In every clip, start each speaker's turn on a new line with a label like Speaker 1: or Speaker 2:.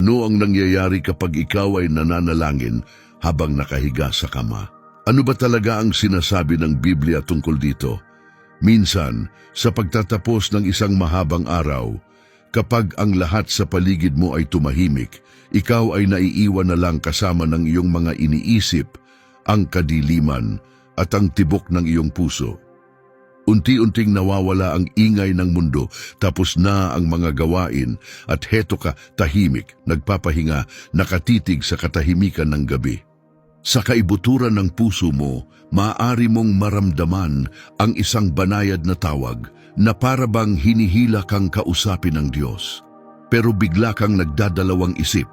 Speaker 1: Ano ang nangyayari kapag ikaw ay nananalangin habang nakahiga sa kama? Ano ba talaga ang sinasabi ng Biblia tungkol dito? Minsan, sa pagtatapos ng isang mahabang araw, kapag ang lahat sa paligid mo ay tumahimik, ikaw ay naiiwan na lang kasama ng iyong mga iniisip, ang kadiliman at ang tibok ng iyong puso. Unti-unting nawawala ang ingay ng mundo, tapos na ang mga gawain, at heto ka, tahimik, nagpapahinga, nakatitig sa katahimikan ng gabi. Sa kaibuturan ng puso mo, maaari mong maramdaman ang isang banayad na tawag na para bang hinihila kang kausapin ng Diyos. Pero bigla kang nagdadalawang isip.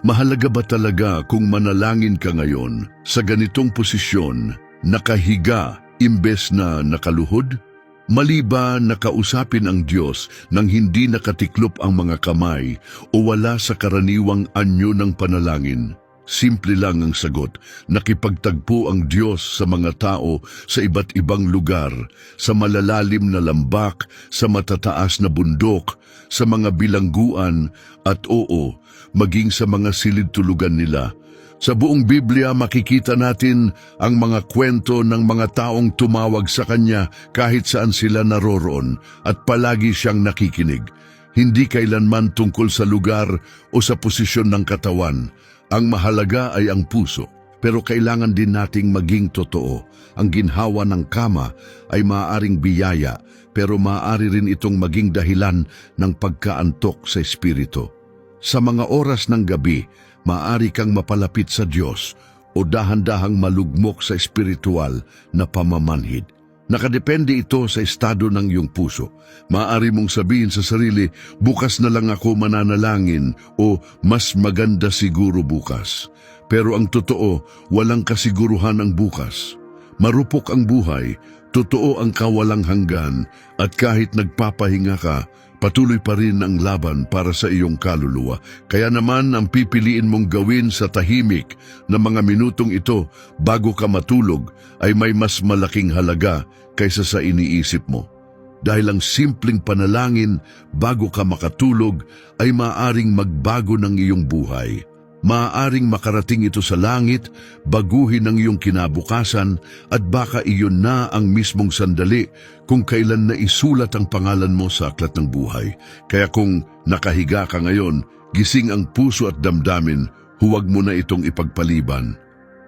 Speaker 1: Mahalaga ba talaga kung manalangin ka ngayon sa ganitong posisyon, nakahiga, imbes na nakaluhod? Mali ba nakausapin ang Diyos nang hindi nakatiklop ang mga kamay o wala sa karaniwang anyo ng panalangin? Simple lang ang sagot, nakipagtagpo ang Diyos sa mga tao sa iba't ibang lugar, sa malalalim na lambak, sa matataas na bundok, sa mga bilangguan at maging sa mga silid-tulugan nila. Sa buong Biblia makikita natin ang mga kwento ng mga taong tumawag sa Kanya kahit saan sila naroroon at palagi siyang nakikinig. Hindi kailanman tungkol sa lugar o sa posisyon ng katawan. Ang mahalaga ay ang puso. Pero kailangan din nating maging totoo. Ang ginhawa ng kama ay maaaring biyaya, pero maaari rin itong maging dahilan ng pagkaantok sa espiritu. Sa mga oras ng gabi, maaari kang mapalapit sa Diyos o dahan-dahang malugmok sa espiritual na pamamanhid. Nakadepende ito sa estado ng iyong puso. Maaari mong sabihin sa sarili, bukas na lang ako mananalangin o mas maganda siguro bukas. Pero ang totoo, walang kasiguruhan ang bukas. Marupok ang buhay, totoo ang kawalang hanggan, at kahit nagpapahinga ka, patuloy pa rin ang laban para sa iyong kaluluwa. Kaya naman ang pipiliin mong gawin sa tahimik na mga minutong ito bago ka matulog ay may mas malaking halaga kaysa sa iniisip mo. Dahil ang simpleng panalangin bago ka makatulog ay maaaring magbago ng iyong buhay. Maaaring makarating ito sa langit, baguhin ang iyong kinabukasan, at baka iyon na ang mismong sandali kung kailan na isulat ang pangalan mo sa aklat ng buhay. Kaya kung nakahiga ka ngayon, gising ang puso at damdamin, huwag mo na itong ipagpaliban.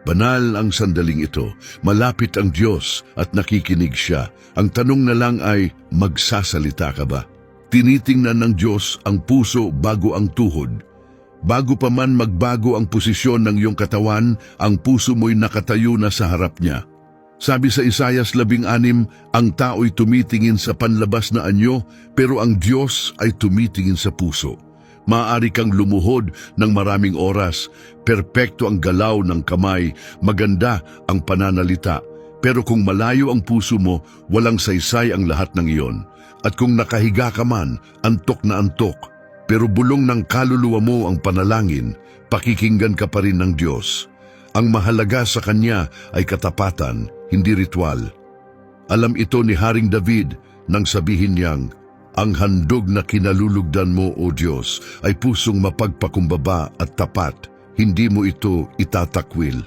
Speaker 1: Banal ang sandaling ito, malapit ang Diyos at nakikinig siya. Ang tanong na lang ay, magsasalita ka ba? Tinitingnan ng Diyos ang puso bago ang tuhod. Bago pa man magbago ang posisyon ng iyong katawan, ang puso mo'y nakatayo na sa harap niya. Sabi sa Isaias 16, ang tao'y tumitingin sa panlabas na anyo, pero ang Diyos ay tumitingin sa puso. Maaari kang lumuhod ng maraming oras, perpekto ang galaw ng kamay, maganda ang pananalita. Pero kung malayo ang puso mo, walang saysay ang lahat ng iyon. At kung nakahiga ka man, antok na antok, pero bulong ng kaluluwa mo ang panalangin, pakikinggan ka pa rin ng Diyos. Ang mahalaga sa Kanya ay katapatan, hindi ritual. Alam ito ni Haring David nang sabihin niyang, ang handog na kinalulugdan mo, O Diyos, ay pusong mapagpakumbaba at tapat, hindi mo ito itatakwil.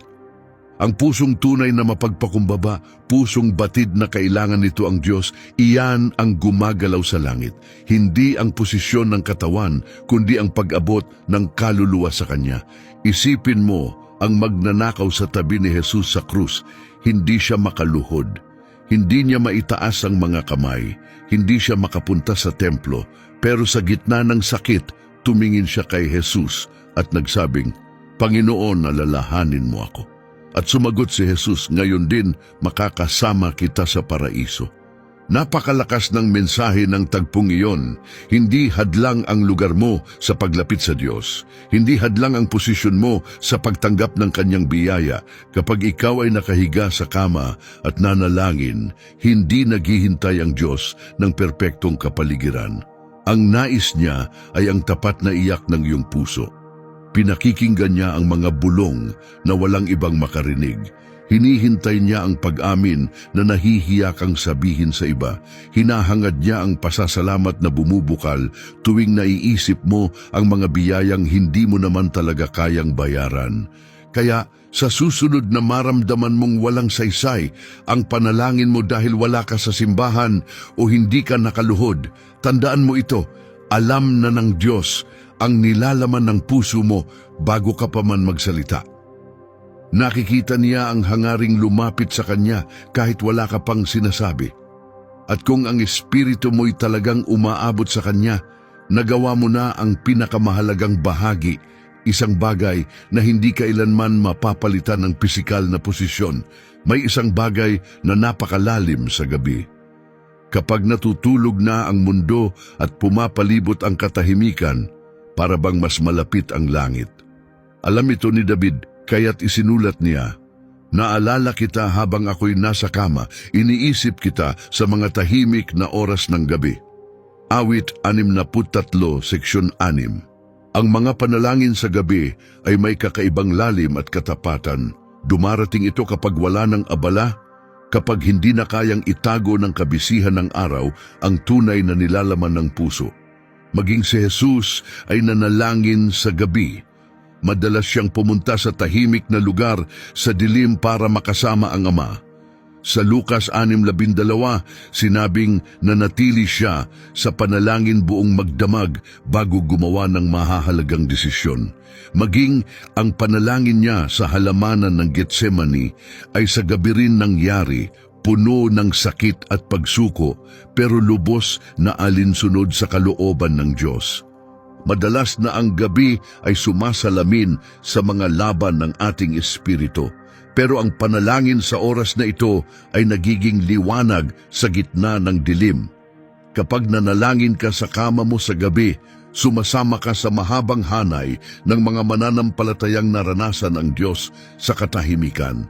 Speaker 1: Ang pusong tunay na mapagpakumbaba, pusong batid na kailangan nito ang Diyos, iyan ang gumagalaw sa langit. Hindi ang posisyon ng katawan, kundi ang pag-abot ng kaluluwa sa Kanya. Isipin mo ang magnanakaw sa tabi ni Jesus sa krus, hindi siya makaluhod. Hindi niya maitaas ang mga kamay, hindi siya makapunta sa templo, pero sa gitna ng sakit, tumingin siya kay Jesus at nagsabing, Panginoon, alalahanin mo ako. At sumagot si Jesus, ngayon din makakasama kita sa paraiso. Napakalakas ng mensahe ng tagpong iyon. Hindi hadlang ang lugar mo sa paglapit sa Diyos. Hindi hadlang ang posisyon mo sa pagtanggap ng Kanyang biyaya. Kapag ikaw ay nakahiga sa kama at nanalangin, hindi naghihintay ang Diyos ng perpektong kapaligiran. Ang nais niya ay ang tapat na iyak ng iyong puso. Pinakikinggan niya ang mga bulong na walang ibang makarinig. Hinihintay niya ang pag-amin na nahihiya kang sabihin sa iba. Hinahangad niya ang pasasalamat na bumubukal tuwing naiisip mo ang mga biyayang hindi mo naman talaga kayang bayaran. Kaya sa susunod na maramdaman mong walang saysay ang panalangin mo dahil wala ka sa simbahan o hindi ka nakaluhod, tandaan mo ito, alam na ng Diyos ang nilalaman ng puso mo bago ka pa man magsalita. Nakikita niya ang hangaring lumapit sa Kanya kahit wala ka pang sinasabi. At kung ang espiritu mo'y talagang umaabot sa Kanya, nagawa mo na ang pinakamahalagang bahagi, isang bagay na hindi kailanman mapapalitan ng pisikal na posisyon. May isang bagay na napakalalim sa gabi. Kapag natutulog na ang mundo at pumapalibot ang katahimikan, para bang mas malapit ang langit. Alam ito ni David, kaya't isinulat niya, "Naalala kita habang ako'y nasa kama, iniisip kita sa mga tahimik na oras ng gabi." Awit 63, seksyon 6. Ang mga panalangin sa gabi ay may kakaibang lalim at katapatan. Dumarating ito kapag wala ng abala, kapag hindi na kayang itago ng kabisihan ng araw ang tunay na nilalaman ng puso. Maging si Jesus ay nanalangin sa gabi. Madalas siyang pumunta sa tahimik na lugar sa dilim para makasama ang Ama. Sa Lucas 6:12, sinabing nanatili siya sa panalangin buong magdamag bago gumawa ng mahahalagang desisyon. Maging ang panalangin niya sa halamanan ng Getsemani ay sa gabi rin nangyari, puno ng sakit at pagsuko, pero lubos na alinsunod sa kalooban ng Diyos. Madalas na ang gabi ay sumasalamin sa mga laban ng ating espiritu, pero ang panalangin sa oras na ito ay nagiging liwanag sa gitna ng dilim. Kapag nanalangin ka sa kama mo sa gabi, sumasama ka sa mahabang hanay ng mga mananampalatayang naranasan ng Diyos sa katahimikan.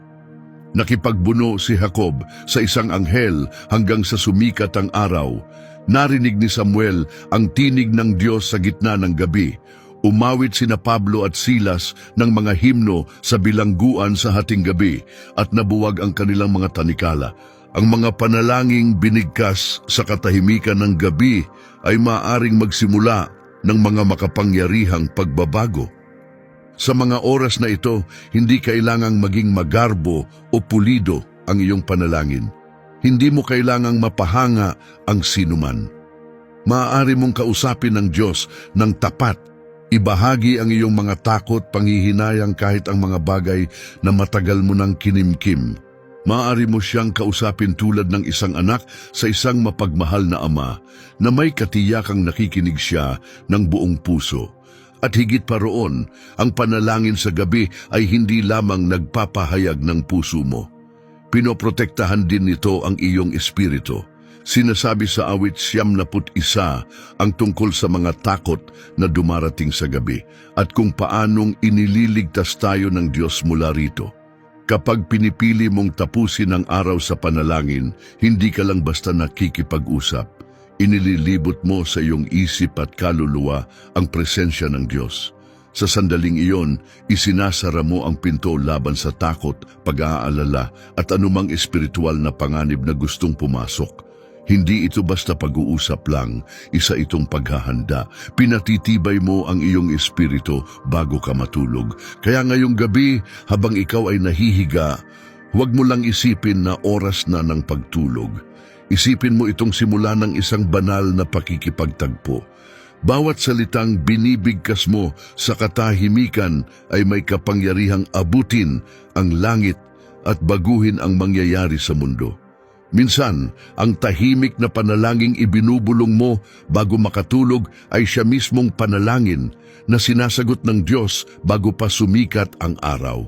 Speaker 1: Nakipagbuno si Jacob sa isang anghel hanggang sa sumikat ang araw. Narinig ni Samuel ang tinig ng Diyos sa gitna ng gabi. Umawit sina Pablo at Silas ng mga himno sa bilangguan sa hating gabi at nabuwag ang kanilang mga tanikala. Ang mga panalangin binigkas sa katahimikan ng gabi ay maaaring magsimula ng mga makapangyarihang pagbabago. Sa mga oras na ito, hindi kailangang maging magarbo o pulido ang iyong panalangin. Hindi mo kailangang mapahanga ang sinuman. Maaari mong kausapin ng Diyos ng tapat. Ibahagi ang iyong mga takot, panghihinayang kahit ang mga bagay na matagal mo nang kinimkim. Maaari mo siyang kausapin tulad ng isang anak sa isang mapagmahal na ama na may katiyakang nakikinig siya ng buong puso. At higit pa roon, ang panalangin sa gabi ay hindi lamang nagpapahayag ng puso mo. Pinoprotektahan din nito ang iyong espiritu. Sinasabi sa awit 71 ang tungkol sa mga takot na dumarating sa gabi at kung paanong inililigtas tayo ng Diyos mula rito. Kapag pinipili mong tapusin ang araw sa panalangin, hindi ka lang basta nakikipag-usap. Inililibot mo sa iyong isip at kaluluwa ang presensya ng Diyos. Sa sandaling iyon, isinasara mo ang pinto laban sa takot, pag-aalala at anumang espiritual na panganib na gustong pumasok. Hindi ito basta pag-uusap lang, isa itong paghahanda. Pinatitibay mo ang iyong espiritu bago ka matulog. Kaya ngayong gabi, habang ikaw ay nahihiga, huwag mo lang isipin na oras na ng pagtulog. Isipin mo itong simula ng isang banal na pakikipagtagpo. Bawat salitang binibigkas mo sa katahimikan ay may kapangyarihang abutin ang langit at baguhin ang mangyayari sa mundo. Minsan, ang tahimik na panalangin ibinubulong mo bago makatulog ay siya mismong panalangin na sinasagot ng Diyos bago pa sumikat ang araw.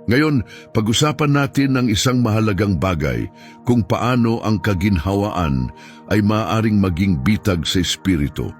Speaker 1: Ngayon, pag-usapan natin ang isang mahalagang bagay, kung paano ang kaginhawaan ay maaaring maging bitag sa espiritu.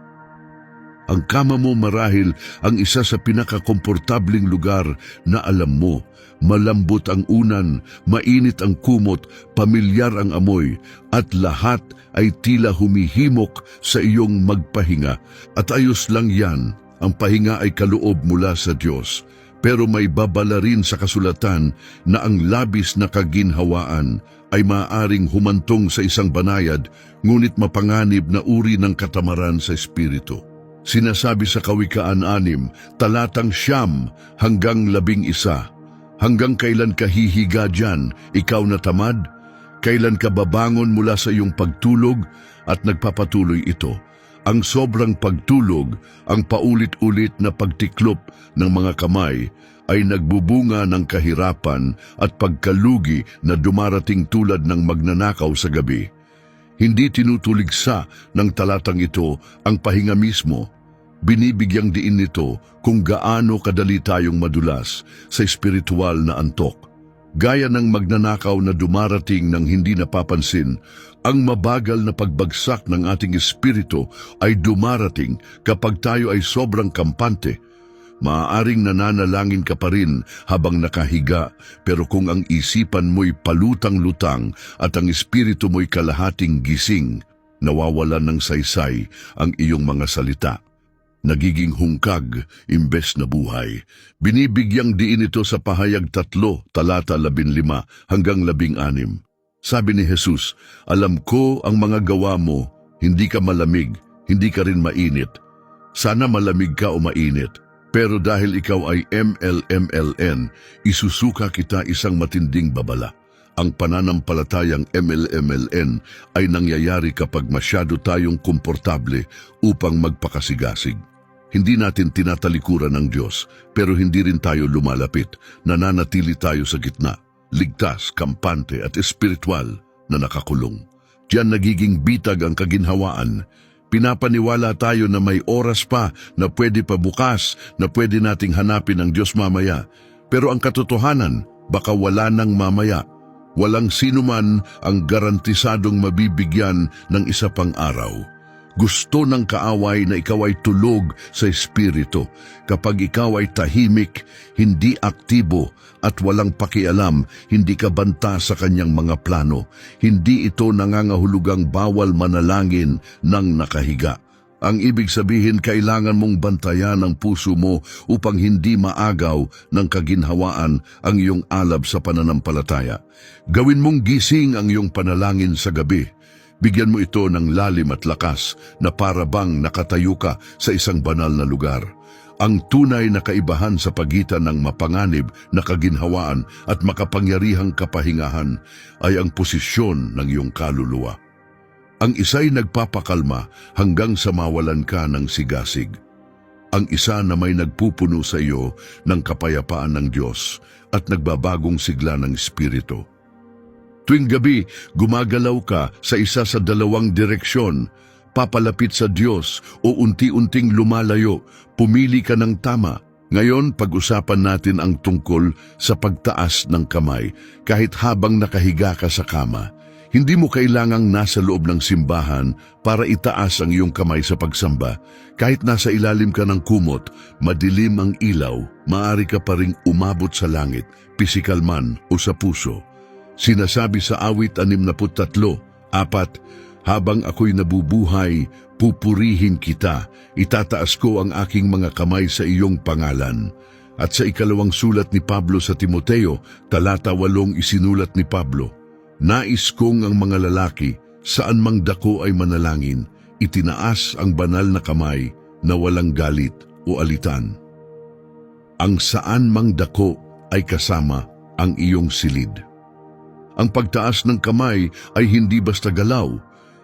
Speaker 1: Ang kama mo marahil ang isa sa pinakakomportabling lugar na alam mo. Malambot ang unan, mainit ang kumot, pamilyar ang amoy, at lahat ay tila humihimok sa iyong magpahinga. At ayos lang yan, ang pahinga ay kaloob mula sa Diyos. pero may babala rin sa kasulatan na ang labis na kaginhawaan ay maaaring humantong sa isang banayad, ngunit mapanganib na uri ng katamaran sa espiritu. Sinasabi sa Kawikaan 6, talatang 9 hanggang 11, hanggang kailan ka hihiga dyan, ikaw na tamad? Kailan ka babangon mula sa iyong pagtulog? At nagpapatuloy ito. Ang sobrang pagtulog, ang paulit-ulit na pagtiklop ng mga kamay ay nagbubunga ng kahirapan at pagkalugi na dumarating tulad ng magnanakaw sa gabi. Hindi tinutuligsa ng talatang ito ang pahinga mismo. Binibigyang diin nito kung gaano kadali tayong madulas sa espiritual na antok. Gaya ng magnanakaw na dumarating ng hindi napapansin, ang mabagal na pagbagsak ng ating espiritu ay dumarating kapag tayo ay sobrang kampante. Maaaring nananalangin ka pa rin habang nakahiga, pero kung ang isipan mo'y palutang-lutang at ang espiritu mo'y kalahating gising, nawawalan ng saysay ang iyong mga salita. Nagiging hungkag imbes na buhay. Binibigyang diin ito sa Pahayag 3, talata 15 hanggang 16. Sabi ni Jesus, alam ko ang mga gawa mo, hindi ka malamig, hindi ka rin mainit. Sana malamig ka o mainit, pero dahil ikaw ay MLMLN, isusuka kita isang matinding babala. Ang pananampalatayang MLMLN ay nangyayari kapag masyado tayong komportable upang magpakasigasig. Hindi natin tinatalikuran ng Diyos, pero hindi rin tayo lumalapit. Nananatili tayo sa gitna, ligtas, kampante at espiritual na nakakulong. Diyan nagiging bitag ang kaginhawaan. Pinapaniwala tayo na may oras pa, na pwede pa bukas, na pwede nating hanapin ang Diyos mamaya. Pero ang katotohanan, baka wala nang mamaya. Walang sinuman ang garantisadong mabibigyan ng isa pang araw. Gusto ng kaaway na ikaw ay tulog sa espiritu. Kapag ikaw ay tahimik, hindi aktibo at walang pakialam, hindi ka banta sa kanyang mga plano. Hindi ito nangangahulugang bawal manalangin ng nakahiga. Ang ibig sabihin, kailangan mong bantayan ang puso mo upang hindi maagaw ng kaginhawaan ang iyong alab sa pananampalataya. Gawin mong gising ang iyong panalangin sa gabi. Bigyan mo ito ng lalim at lakas na para bang nakatayo ka sa isang banal na lugar. Ang tunay na kaibahan sa pagitan ng mapanganib na kaginhawaan at makapangyarihang kapahingahan ay ang posisyon ng iyong kaluluwa. Ang isa'y nagpapakalma hanggang sa mawalan ka ng sigasig. Ang isa na may nagpupuno sa iyo ng kapayapaan ng Diyos at nagbabagong sigla ng espiritu. Tuwing gabi, gumagalaw ka sa isa sa dalawang direksyon, papalapit sa Diyos o unti-unting lumalayo, pumili ka ng tama. Ngayon, pag-usapan natin ang tungkol sa pagtaas ng kamay kahit habang nakahiga ka sa kama. Hindi mo kailangang nasa loob ng simbahan para itaas ang iyong kamay sa pagsamba. Kahit nasa ilalim ka ng kumot, madilim ang ilaw, maaari ka pa ring umabot sa langit, pisikal man o sa puso. Sinasabi sa awit 63:4, habang ako'y nabubuhay, pupurihin kita, itataas ko ang aking mga kamay sa iyong pangalan. At sa ikalawang sulat ni Pablo sa Timoteo, talata 8 isinulat ni Pablo, nais kong ang mga lalaki, saan mang dako ay manalangin, itinaas ang banal na kamay na walang galit o alitan. Ang saan mang dako ay kasama ang iyong silid. Ang pagtaas ng kamay ay hindi basta galaw.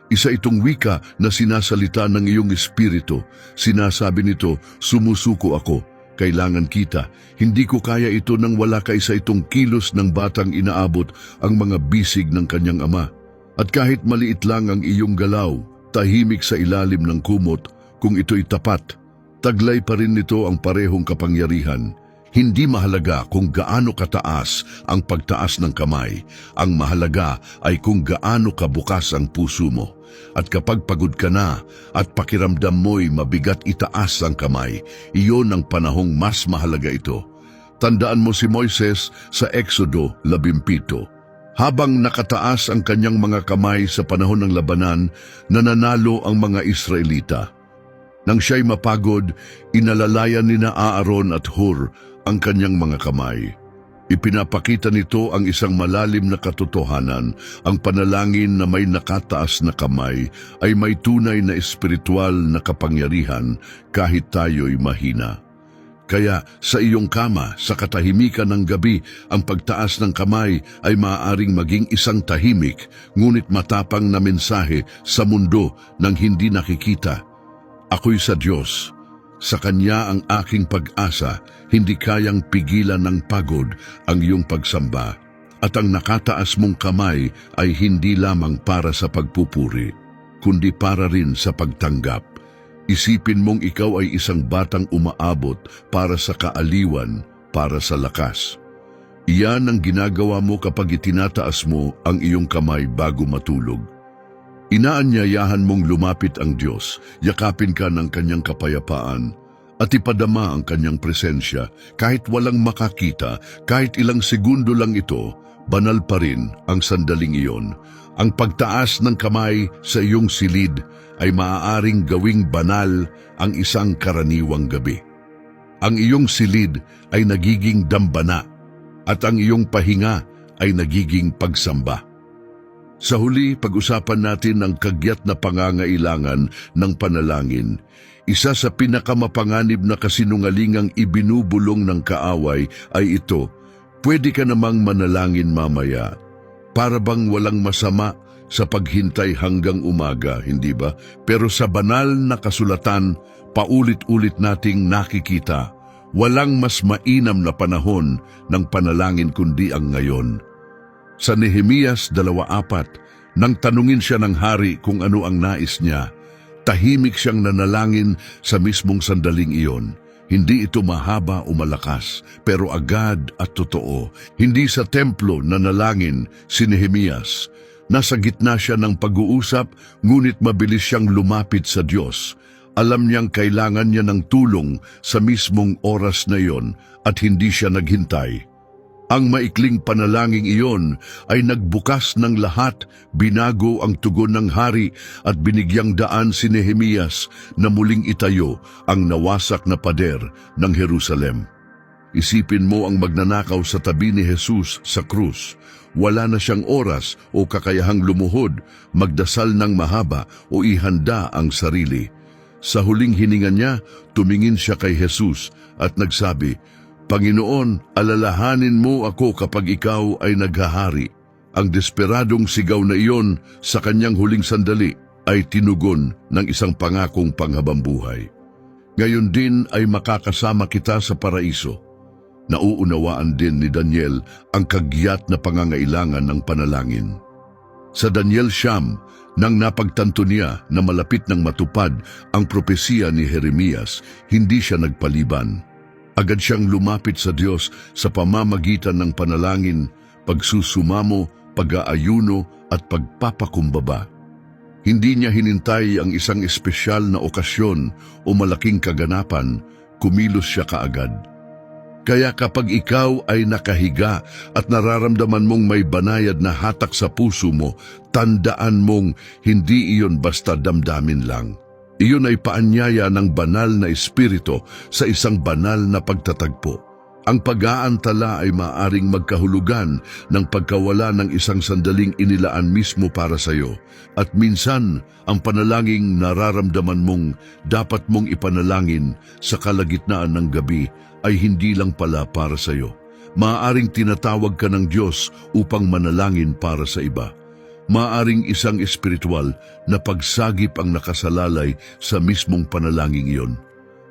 Speaker 1: Isa itong wika na sinasalita ng iyong espiritu. Sinasabi nito, sumusuko ako, kailangan kita. Hindi ko kaya ito nang wala ka. Isa itong kilos ng batang inaabot ang mga bisig ng kanyang ama. At kahit maliit lang ang iyong galaw, tahimik sa ilalim ng kumot, kung ito'y tapat, taglay pa rin nito ang parehong kapangyarihan. Hindi mahalaga kung gaano kataas ang pagtaas ng kamay. Ang mahalaga ay kung gaano kabukas ang puso mo. At kapag pagod ka na at pakiramdam mo'y mabigat itaas ang kamay, iyon ang panahong mas mahalaga ito. Tandaan mo si Moises sa Exodo 17. Habang nakataas ang kanyang mga kamay sa panahon ng labanan, nananalo ang mga Israelita. Nang siya'y mapagod, inalalayan nina Aaron at Hur ang kanyang mga kamay. Ipinapakita nito ang isang malalim na katotohanan. Ang panalangin na may nakataas na kamay ay may tunay na espiritual na kapangyarihan kahit tayo'y mahina. Kaya sa iyong kama, sa katahimikan ng gabi, ang pagtaas ng kamay ay maaaring maging isang tahimik, ngunit matapang na mensahe sa mundo nang hindi nakikita. Ako'y sa Diyos. Sa Kanya ang aking pag-asa, hindi kayang pigilan ng pagod ang iyong pagsamba. At ang nakataas mong kamay ay hindi lamang para sa pagpupuri, kundi para rin sa pagtanggap. Isipin mong ikaw ay isang batang umaabot para sa kaaliwan, para sa lakas. Iyan ang ginagawa mo kapag itinataas mo ang iyong kamay bago matulog. Inaanyayahan mong lumapit ang Diyos, yakapin ka ng Kanyang kapayapaan, at ipadama ang Kanyang presensya. Kahit walang makakita, kahit ilang segundo lang ito, banal pa rin ang sandaling iyon. Ang pagtaas ng kamay sa iyong silid ay maaaring gawing banal ang isang karaniwang gabi. Ang iyong silid ay nagiging dambana at ang iyong pahinga ay nagiging pagsamba. Sa huli, pag-usapan natin ang kagyat na pangangailangan ng panalangin. Isa sa pinakamapanganib na kasinungalingang ibinubulong ng kaaway ay ito: pwede ka namang manalangin mamaya. Para bang walang masama sa paghintay hanggang umaga, hindi ba? Pero sa banal na kasulatan, paulit-ulit nating nakikita, walang mas mainam na panahon ng panalangin kundi ang ngayon. Sa Nehemias 2:4, nang tanungin siya ng hari kung ano ang nais niya, tahimik siyang nanalangin sa mismong sandaling iyon. Hindi ito mahaba o malakas, pero agad at totoo. Hindi sa templo nanalangin si Nehemias. Nasa gitna siya ng pag-uusap, ngunit mabilis siyang lumapit sa Diyos. Alam niyang kailangan niya ng tulong sa mismong oras na iyon at hindi siya naghintay. Ang maikling panalangin iyon ay nagbukas ng lahat, binago ang tugon ng hari at binigyang daan si Nehemias na muling itayo ang nawasak na pader ng Jerusalem. Isipin mo ang magnanakaw sa tabi ni Jesus sa krus. Wala na siyang oras o kakayahang lumuhod, magdasal ng mahaba o ihanda ang sarili. Sa huling hininga niya, tumingin siya kay Jesus at nagsabi, "Panginoon, alalahanin mo ako kapag ikaw ay naghahari." Ang desperadong sigaw na iyon sa kanyang huling sandali ay tinugon ng isang pangakong panghabambuhay. Ngayon din ay makakasama kita sa paraiso. Nauunawaan din ni Daniel ang kagyat na pangangailangan ng panalangin. Sa Daniel 9, nang napagtanto niya na malapit ng matupad ang propesiya ni Jeremias, hindi siya nagpaliban. Agad siyang lumapit sa Diyos sa pamamagitan ng panalangin, pagsusumamo, pag-aayuno at pagpapakumbaba. Hindi niya hinintay ang isang espesyal na okasyon o malaking kaganapan, kumilos siya kaagad. Kaya kapag ikaw ay nakahiga at nararamdaman mong may banayad na hatak sa puso mo, tandaan mong hindi iyon basta damdamin lang. Iyon ay paanyaya ng banal na espiritu sa isang banal na pagtatagpo. Ang pag-aantala ay maaring magkahulugan ng pagkawala ng isang sandaling inilaan mismo para sa iyo. At minsan, ang panalangin nararamdaman mong dapat mong ipanalangin sa kalagitnaan ng gabi ay hindi lang pala para sa iyo. Maaring tinatawag ka ng Diyos upang manalangin para sa iba. Maaring isang espiritual na pagsagip ang nakasalalay sa mismong panalangin iyon.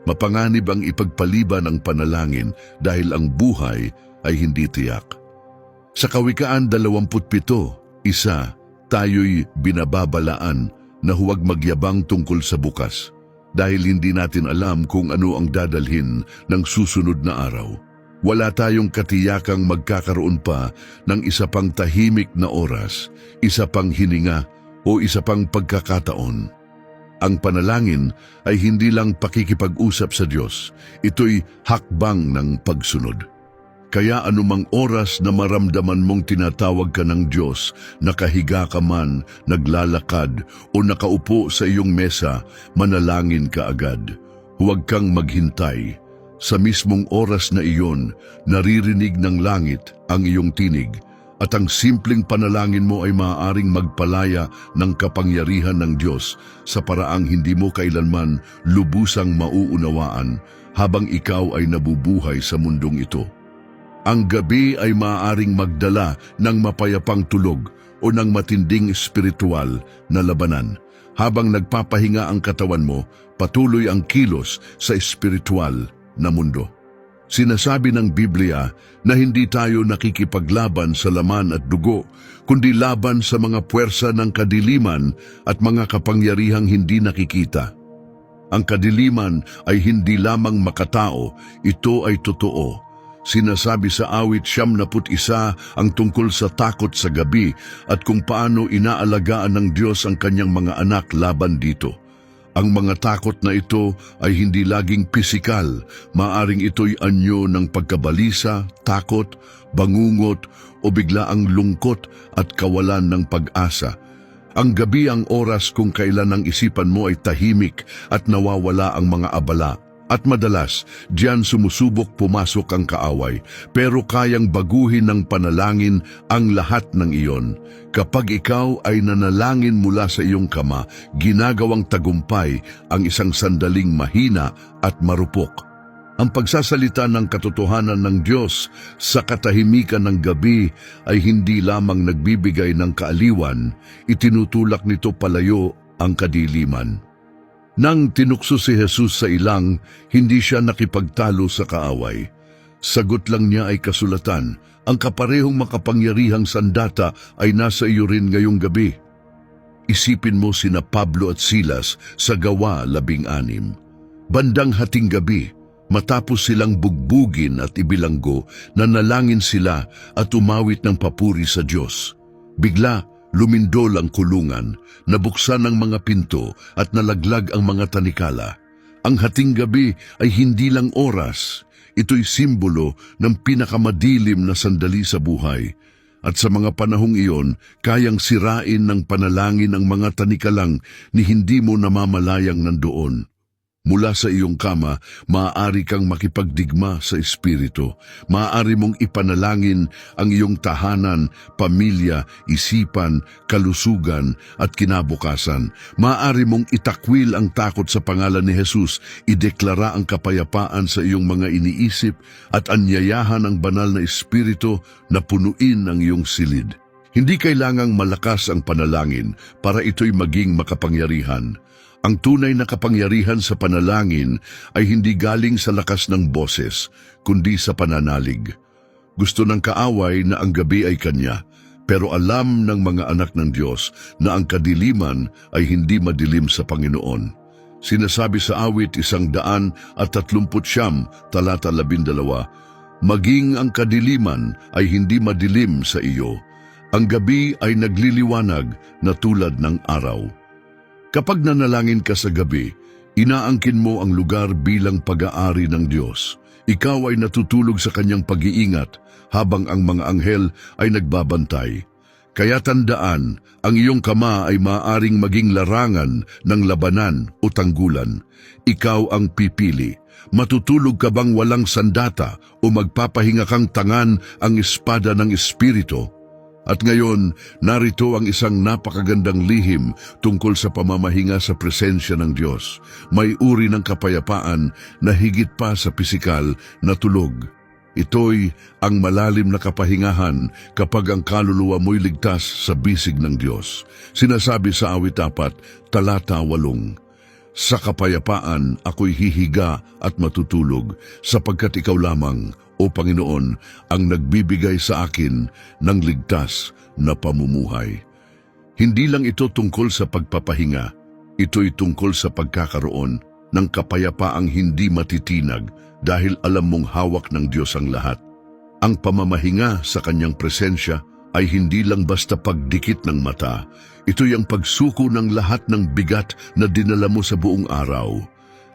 Speaker 1: Mapanganib ang ipagpaliban ang panalangin dahil ang buhay ay hindi tiyak. Sa Kawikaan 27:1, tayo'y binababalaan na huwag magyabang tungkol sa bukas dahil hindi natin alam kung ano ang dadalhin ng susunod na araw. Wala tayong katiyakang magkakaroon pa ng isa pang tahimik na oras, isa pang hininga o isa pang pagkakataon. Ang panalangin ay hindi lang pakikipag-usap sa Diyos, ito'y hakbang ng pagsunod. Kaya anumang oras na maramdaman mong tinatawag ka ng Diyos, nakahiga ka man, naglalakad o nakaupo sa iyong mesa, manalangin ka agad. Huwag kang maghintay. Sa mismong oras na iyon, naririnig ng langit ang iyong tinig at ang simpleng panalangin mo ay maaaring magpalaya ng kapangyarihan ng Diyos sa paraang hindi mo kailanman lubusang mauunawaan habang ikaw ay nabubuhay sa mundong ito. Ang gabi ay maaaring magdala ng mapayapang tulog o ng matinding espiritual na labanan. Habang nagpapahinga ang katawan mo, patuloy ang kilos sa espiritual na mundo. Sinasabi ng Biblia na hindi tayo nakikipaglaban sa laman at dugo, kundi laban sa mga puwersa ng kadiliman at mga kapangyarihang hindi nakikita. Ang kadiliman ay hindi lamang makatao, ito ay totoo. Sinasabi sa awit 71 ang tungkol sa takot sa gabi at kung paano inaalagaan ng Diyos ang kanyang mga anak laban dito. Ang mga takot na ito ay hindi laging pisikal, maaring ito'y anyo ng pagkabalisa, takot, bangungot o biglaang lungkot at kawalan ng pag-asa. Ang gabi ang oras kung kailan ang isipan mo ay tahimik at nawawala ang mga abala. At madalas, diyan sumusubok pumasok ang kaaway, pero kayang baguhin ng panalangin ang lahat ng iyon. Kapag ikaw ay nanalangin mula sa iyong kama, ginagawang tagumpay ang isang sandaling mahina at marupok. Ang pagsasalita ng katotohanan ng Diyos sa katahimikan ng gabi ay hindi lamang nagbibigay ng kaaliwan, itinutulak nito palayo ang kadiliman. Nang tinukso si Jesus sa ilang, hindi siya nakipagtalo sa kaaway. Sagot lang niya ay kasulatan, ang kaparehong makapangyarihang sandata ay nasa iyo rin ngayong gabi. Isipin mo sina Pablo at Silas sa Gawa 16. Bandang hating gabi, matapos silang bugbugin at ibilanggo, nanalangin sila at umawit ng papuri sa Diyos. Bigla, lumindol ang kulungan, nabuksan ang mga pinto at nalaglag ang mga tanikala. Ang hating gabi ay hindi lang oras, ito'y simbolo ng pinakamadilim na sandali sa buhay. At sa mga panahong iyon, kayang sirain ng panalangin ang mga tanikalang ni hindi mo namamalayang nandoon. Mula sa iyong kama, maaari kang makipagdigma sa Espiritu. Maaari mong ipanalangin ang iyong tahanan, pamilya, isipan, kalusugan at kinabukasan. Maaari mong itakwil ang takot sa pangalan ni Jesus, ideklara ang kapayapaan sa iyong mga iniisip at anyayahan ang banal na Espiritu na punuin ang iyong silid. Hindi kailangang malakas ang panalangin para ito'y maging makapangyarihan. Ang tunay na kapangyarihan sa panalangin ay hindi galing sa lakas ng boses, kundi sa pananalig. Gusto ng kaaway na ang gabi ay kanya, pero alam ng mga anak ng Diyos na ang kadiliman ay hindi madilim sa Panginoon. Sinasabi sa awit 139, talata 12, maging ang kadiliman ay hindi madilim sa iyo. Ang gabi ay nagliliwanag na tulad ng araw. Kapag nanalangin ka sa gabi, inaangkin mo ang lugar bilang pag-aari ng Diyos. Ikaw ay natutulog sa kanyang pag-iingat habang ang mga anghel ay nagbabantay. Kaya tandaan, ang iyong kama ay maaaring maging larangan ng labanan o tanggulan. Ikaw ang pipili. Matutulog ka bang walang sandata o magpapahinga kang tangan ang espada ng Espiritu? At ngayon, narito ang isang napakagandang lihim tungkol sa pamamahinga sa presensya ng Diyos. May uri ng kapayapaan na higit pa sa pisikal na tulog. Ito'y ang malalim na kapahingahan kapag ang kaluluwa mo'y ligtas sa bisig ng Diyos. Sinasabi sa awit 4, talata 8, sa kapayapaan ako'y hihiga at matutulog, sapagkat ikaw lamang, O Panginoon, ang nagbibigay sa akin ng ligtas na pamumuhay. Hindi lang ito tungkol sa pagpapahinga, ito'y tungkol sa pagkakaroon ng kapayapaang hindi matitinag dahil alam mong hawak ng Diyos ang lahat. Ang pamamahinga sa kanyang presensya ay hindi lang basta pagdikit ng mata, ito'y ang pagsuko ng lahat ng bigat na dinala mo sa buong araw.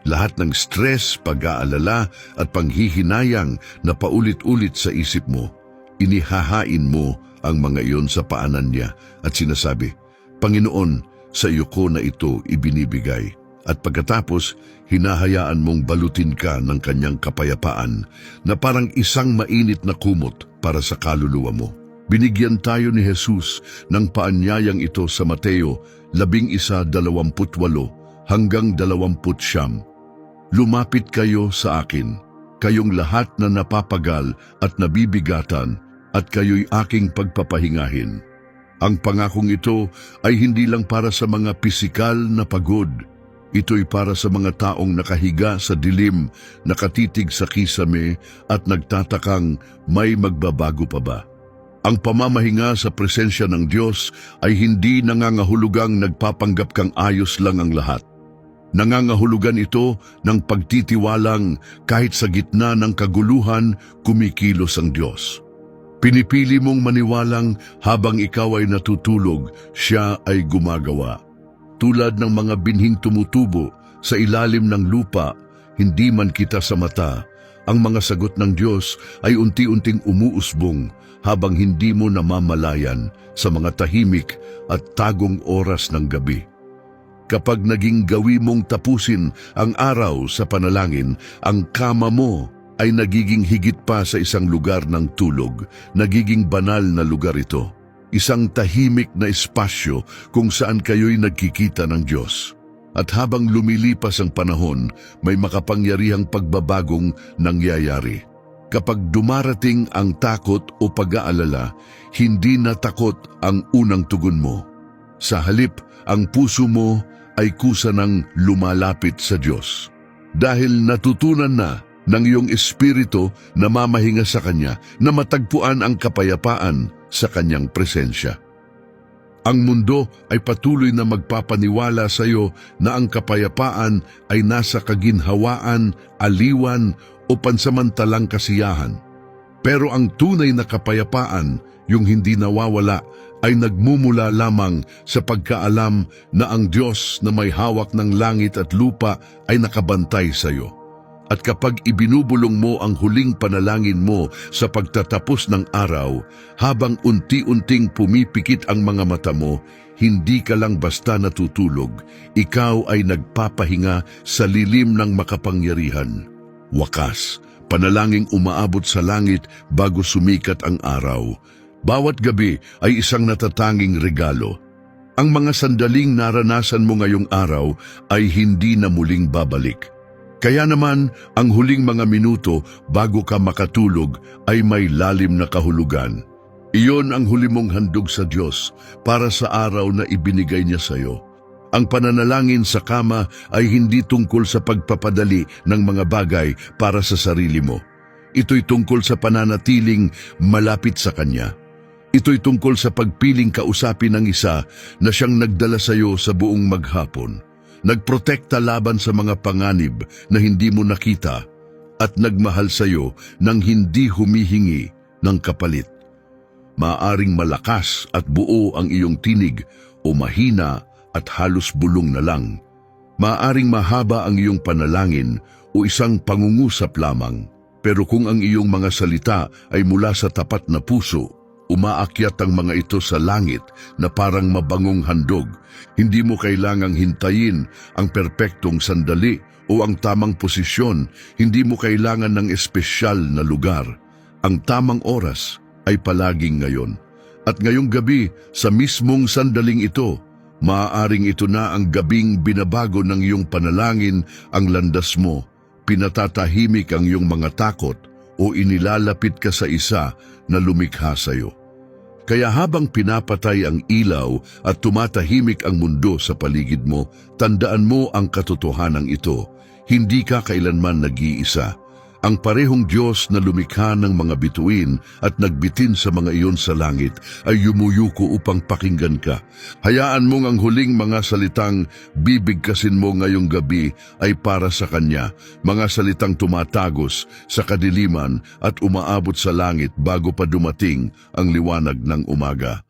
Speaker 1: Lahat ng stress, pag-aalala at panghihinayang na paulit-ulit sa isip mo, inihahain mo ang mga iyon sa paanan niya at sinasabi, Panginoon, sa iyo ko na ito ibinibigay. At pagkatapos, hinahayaan mong balutin ka ng kanyang kapayapaan na parang isang mainit na kumot para sa kaluluwa mo. Binigyan tayo ni Jesus ng paanyayang ito sa Mateo 11:28 hanggang 29. Lumapit kayo sa akin, kayong lahat na napapagal at nabibigatan, at kayo'y aking pagpapahingahin. Ang pangakong ito ay hindi lang para sa mga pisikal na pagod. Ito'y para sa mga taong nakahiga sa dilim, nakatitig sa kisame at nagtatakang may magbabago pa ba. Ang pamamahinga sa presensya ng Diyos ay hindi nangangahulugang nagpapanggap kang ayos lang ang lahat. Nangangahulugan ito ng pagtitiwalang kahit sa gitna ng kaguluhan, kumikilos ang Diyos. Pinipili mong maniwalang habang ikaw ay natutulog, siya ay gumagawa. Tulad ng mga binhing tumutubo sa ilalim ng lupa, hindi man kita sa mata, ang mga sagot ng Diyos ay unti-unting umuusbong habang hindi mo namamalayan sa mga tahimik at tagong oras ng gabi. Kapag naging gawi mong tapusin ang araw sa panalangin, ang kama mo ay nagiging higit pa sa isang lugar ng tulog, nagiging banal na lugar ito. Isang tahimik na espasyo kung saan kayo'y nagkikita ng Diyos. At habang lumilipas ang panahon, may makapangyarihang pagbabagong nangyayari. Kapag dumarating ang takot o pag-aalala, hindi na takot ang unang tugon mo. Sa halip, ang puso mo ay kusa ng lumalapit sa Diyos. Dahil natutunan na ng iyong espiritu na mamahinga sa Kanya, na matagpuan ang kapayapaan sa Kanyang presensya. Ang mundo ay patuloy na magpapaniwala sa iyo na ang kapayapaan ay nasa kaginhawaan, aliwan o pansamantalang kasiyahan. Pero ang tunay na kapayapaan, yung hindi nawawala, ay nagmumula lamang sa pagkaalam na ang Diyos na may hawak ng langit at lupa ay nakabantay sa iyo. At kapag ibinubulong mo ang huling panalangin mo sa pagtatapos ng araw, habang unti-unting pumipikit ang mga mata mo, hindi ka lang basta natutulog, ikaw ay nagpapahinga sa lilim ng makapangyarihan. Wakas, panalangin umaabot sa langit bago sumikat ang araw. Bawat gabi ay isang natatanging regalo. Ang mga sandaling naranasan mo ngayong araw ay hindi na muling babalik. Kaya naman, ang huling mga minuto bago ka makatulog ay may lalim na kahulugan. Iyon ang huli mong handog sa Diyos para sa araw na ibinigay niya sa iyo. Ang pananalangin sa kama ay hindi tungkol sa pagpapadali ng mga bagay para sa sarili mo. Ito'y tungkol sa pananatiling malapit sa Kanya. Ito'y tungkol sa pagpiling kausapin ng isa na siyang nagdala sa iyo sa buong maghapon. Nagprotekta laban sa mga panganib na hindi mo nakita at nagmahal sa iyo nang hindi humihingi ng kapalit. Maaring malakas at buo ang iyong tinig o mahina at halos bulong na lang. Maaring mahaba ang iyong panalangin o isang pangungusap lamang. Pero kung ang iyong mga salita ay mula sa tapat na puso, umaakyat ang mga ito sa langit na parang mabangong handog. Hindi mo kailangang hintayin ang perpektong sandali o ang tamang posisyon. Hindi mo kailangan ng espesyal na lugar. Ang tamang oras ay palaging ngayon. At ngayong gabi, sa mismong sandaling ito, maaaring ito na ang gabing binabago ng iyong panalangin ang landas mo. Pinatatahimik ang iyong mga takot o inilalapit ka sa isa na lumikha sa iyo. Kaya habang pinapatay ang ilaw at tumatahimik ang mundo sa paligid mo, tandaan mo ang katotohanan ito. Hindi ka kailanman nag-iisa. Ang parehong Diyos na lumikha ng mga bituin at nagbitin sa mga iyon sa langit ay yumuyuko upang pakinggan ka. Hayaan mong ang huling mga salitang bibigkasin mo ngayong gabi ay para sa Kanya, mga salitang tumatagos sa kadiliman at umaabot sa langit bago pa dumating ang liwanag ng umaga.